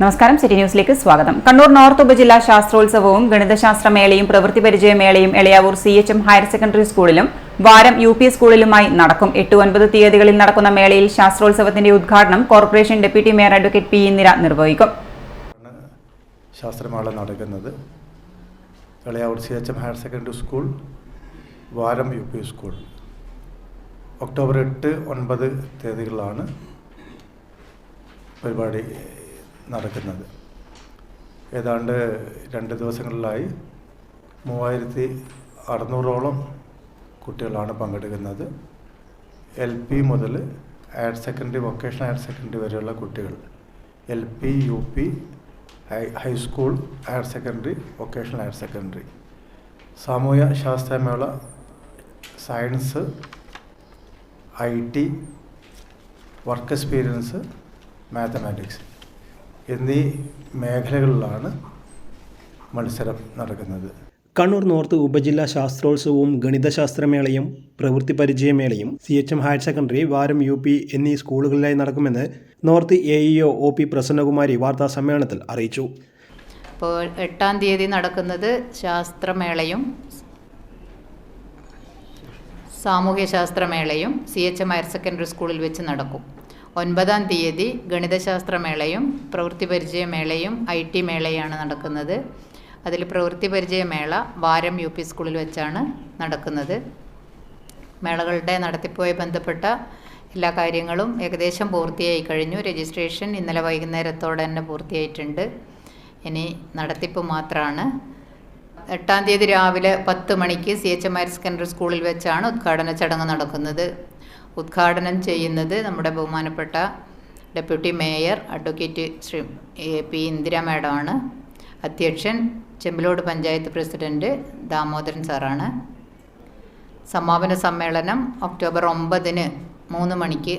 നമസ്കാരം, സിറ്റി ന്യൂസിലേക്ക് സ്വാഗതം. കണ്ണൂർ നോർത്ത് ഉപജില്ലാ ശാസ്ത്രോത്സവവും ഗണിതശാസ്ത്രമേളയും പ്രവൃത്തി പരിചയമേളയും എളയാവൂർ CHM ഹയർ സെക്കൻഡറി സ്കൂളിലും വാരം UP സ്കൂളിലുമായി നടക്കും. 8-9 തീയതികളിൽ നടക്കുന്ന മേളയിൽ ശാസ്ത്രോത്സവത്തിന്റെ ഉദ്ഘാടനം corporation deputy mayor advocate P. Indira നിർവഹിക്കും. ശാസ്ത്രമേള നടക്കുന്നത് Elayavoor CHM higher secondary school, വാരം UP സ്കൂൾ. ഒക്ടോബർ 8-9 തീയതികളിലാണ് പരിപാടി നടക്കുന്നത്. ഏതാണ്ട് 2 ദിവസങ്ങളിലായി 3600ഓളം കുട്ടികളാണ് പങ്കെടുക്കുന്നത്. LP മുതൽ higher secondary, vocational higher secondary വരെയുള്ള കുട്ടികൾ, LP, UP, high school, higher secondary, vocational higher secondary. സാമൂഹ്യ ശാസ്ത്രമേള, science, IT, work experience, mathematics എന്നീ മേഖലകളിലാണ് മത്സരം നടക്കുന്നത്. കണ്ണൂർ നോർത്ത് ഉപജില്ലാ ശാസ്ത്രോത്സവവും ഗണിതശാസ്ത്രമേളയും പ്രവൃത്തി പരിചയമേളയും CHM ഹയർ സെക്കൻഡറി, വാരം UP എന്നീ സ്കൂളുകളിലായി നടക്കുമെന്ന് നോർത്ത് AEO OP പ്രസന്നകുമാരി വാർത്താ സമ്മേളനത്തിൽ അറിയിച്ചു. അപ്പോൾ 8-ാം തീയതി നടക്കുന്നത് ശാസ്ത്രമേളയും സാമൂഹ്യശാസ്ത്രമേളയും CHM ഹയർ സെക്കൻഡറി സ്കൂളിൽ വെച്ച് നടക്കും. 9-ാം തീയതി ഗണിതശാസ്ത്രമേളയും പ്രവൃത്തി പരിചയമേളയും IT മേളയാണ് നടക്കുന്നത്. അതിൽ പ്രവൃത്തി പരിചയമേള വാരം UP സ്കൂളിൽ വെച്ചാണ് നടക്കുന്നത്. മേളകളുടെ നടത്തിപ്പുമായി ബന്ധപ്പെട്ട എല്ലാ കാര്യങ്ങളും ഏകദേശം പൂർത്തിയായി കഴിഞ്ഞു. രജിസ്ട്രേഷൻ ഇന്നലെ വൈകുന്നേരത്തോടെ തന്നെ പൂർത്തിയായിട്ടുണ്ട്. ഇനി നടത്തിപ്പ് മാത്രമാണ്. 8-ാം തീയതി രാവിലെ 10 മണിക്ക് CHM ഹയർ സെക്കൻഡറി സ്കൂളിൽ വെച്ചാണ് ഉദ്ഘാടന ചടങ്ങ് നടക്കുന്നത്. ഉദ്ഘാടനം ചെയ്യുന്നത് നമ്മുടെ ബഹുമാനപ്പെട്ട deputy mayor advocate Shri P. Indira മാഡമാണ്. അധ്യക്ഷൻ ചെമ്പിലോട് പഞ്ചായത്ത് പ്രസിഡന്റ് ദാമോദരൻ സാറാണ്. സമാപന സമ്മേളനം ഒക്ടോബർ 9-ന് 3 മണിക്ക്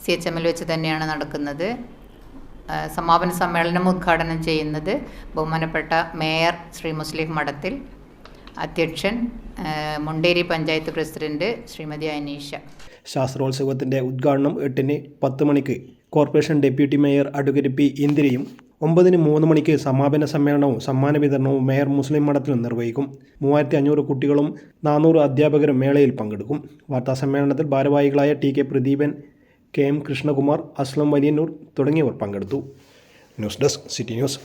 CHM-ൽ വെച്ച് തന്നെയാണ് നടക്കുന്നത്. സമാപന സമ്മേളനം ഉദ്ഘാടനം ചെയ്യുന്നത് ബഹുമാനപ്പെട്ട മേയർ ശ്രീ മുസ്ലിം മഠത്തിൽ, അധ്യക്ഷൻ മുണ്ടേരി പഞ്ചായത്ത് പ്രസിഡന്റ് ശ്രീമതി അനീഷ. ശാസ്ത്രോത്സവത്തിൻ്റെ ഉദ്ഘാടനം 8-ന് 10 മണിക്ക് corporation deputy mayor advocate P. ഇന്ദിരയും 9-ന് 3 മണിക്ക് സമാപന സമ്മേളനവും സമ്മാന വിതരണവും മേയർ മുസ്ലിം മഠത്തിൽ നിർവഹിക്കും. 3500 കുട്ടികളും 400 അധ്യാപകരും മേളയിൽ പങ്കെടുക്കും. വാർത്താ സമ്മേളനത്തിൽ ഭാരവാഹികളായ TK പ്രദീപൻ, KM കൃഷ്ണകുമാർ, അസ്ലം വലിയന്നൂർ തുടങ്ങിയവർ പങ്കെടുത്തു. News desk, city news.